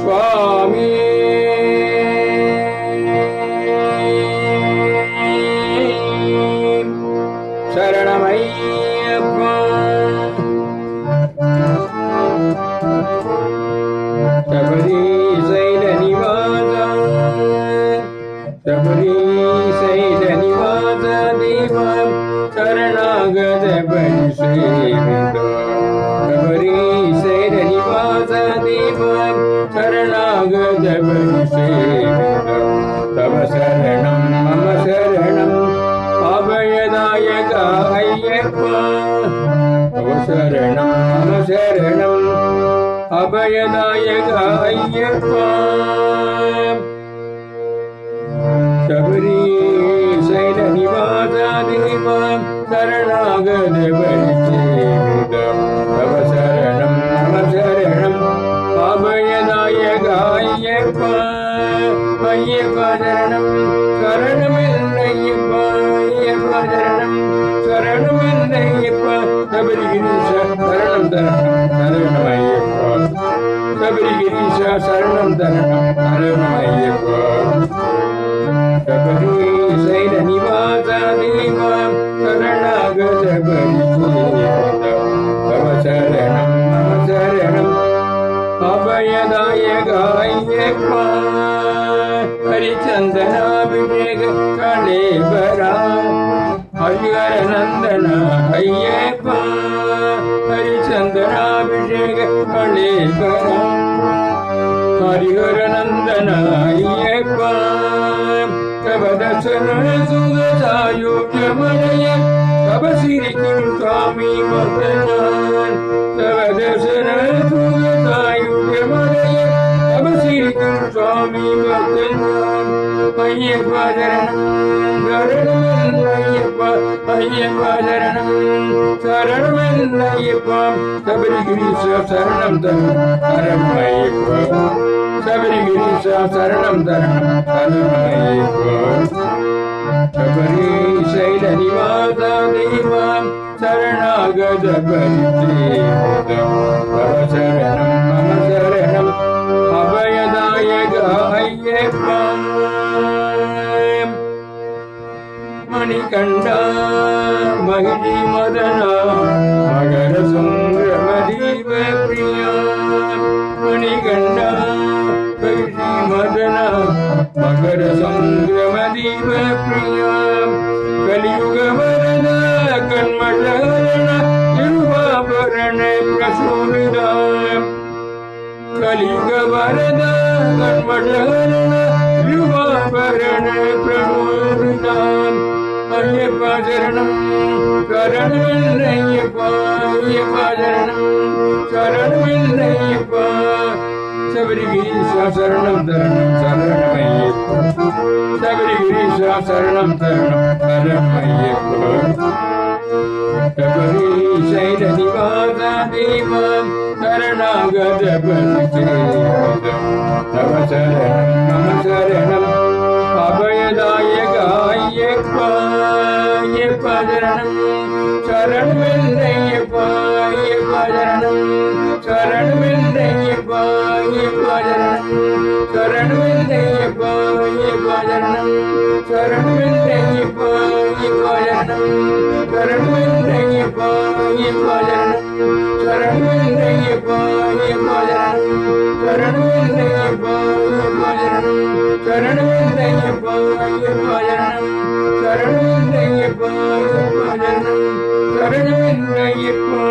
சுவாமி சரணமையப்பா. சபரி சைல நிவாசா சபரி சைல நிவாச தேவம் சரணாகத பரிசேவிதோ. சபரி சைல நிவாச தேவம் சரணாகத பரிசேவிதோ. தவ சரணம் மம சரணம் அபயதாயக ஐயப்பா. தவ சரணம் மம சரணம் அபயதாயக ஐயப்பா. சபரி சைல நிவாசா தேவம் சரணாகத பரிசேவிதோ. தவ சரணம் மம சரணம் அபயதாயக ஐயப்பா. ஐயப்பா சரணம் சரணமில்லையப்பா. ஐயப்பா சரணம் சரணமில்லையப்பா. சபரிகிரீஷ சரணம் தரணம் சரணம் ஐயப்பா. சபரிகிரீஷ சரணம் தரணம் சரணம் ஐயப்பா. சபரி சைல நிவாசா தேவம் சரணாகத பரிசேவிதோ. தவ சரணம் மம சரணம் அபயதாயக ஐயப்பா. ஹரிச்சந்தனாபிஷேக கணேபரா ஹரிஹர நந்தன ஐயப்பா. ஹரிச்சந்தனாபிஷேக கணேபரா ஹரிஹர நந்தன ஐயப்பா. தவதசன சுகசாயோக்யமனய தபசிரிக்கும் சுவாமி மகனான். தவதசன சுகசாயோக்யமனய தபசிரிக்கும் சுவாமி மகனான். ஐயப்பா சரணம் சரணமில்லையப்பா. ஐயப்பா சரணம் சரணமில்லையப்பா. சபரிகிரீஷ சரணம் தரணம் சரணம் ஐயப்பா. சபரிகிரீஷ சரணம் தரணம் சரணம் ஐயப்பா. சபரி சைல நிவாசா தேவம் சரணாகத பரிசேவிதோ. தவ சரணம் மம சரணம் அபயதாயக ஐயப்பா. மணிகண்டா மகிழி மதனா மகர சுந்தரம தீப பிரியா. மணிகண்டா மகிழி மதனா மகர சுந்தரம தீப பிரியா. கலியுக வரத கண்மலரண இருவாபரண பிரசூலிதா. கலியுக வரத கண்மலரண இருவாபரண பிரசூலிதா. ஐயப்பா சரணம் சரணமில்லையப்பா. ஐயப்பா சரணம் சரணமில்லையப்பா. சபரிகிரீஷ சரணம் தரணம் சரணம் ஐயப்பா. சபரிகிரீஷ சரணம் தரணம் சரணம் ஐயப்பா. சபரி சைல நிவாசா தேவம் சரணாகத பரிசேவிதோ. தவ சரணம் மம சரணம் அபயதாயக ஐயப்பா. ஐயப்பா சரணம் சரணமில்லையப்பா. ஐயப்பா சரணம் சரணமில்லையப்பா. ஐயப்பா சரணம் சரணமில்லையப்பா. ஐயப்பா சரணம் சரணமில்லையப்பா. ஐயப்பா சரணம் சரணமில்லையப்பா. ஐயப்பா சரணம் சரணமில்லையப்பா. ஐயப்பா சரணம் சரணமில்லையப்பா. ஐயப்பா சரணம் சரணமில்லையப்பா. ஐயப்பா சரணம் சரணமில்லையப்பா. ஐயப்பா சரணம் சரணமில்லையப்பா.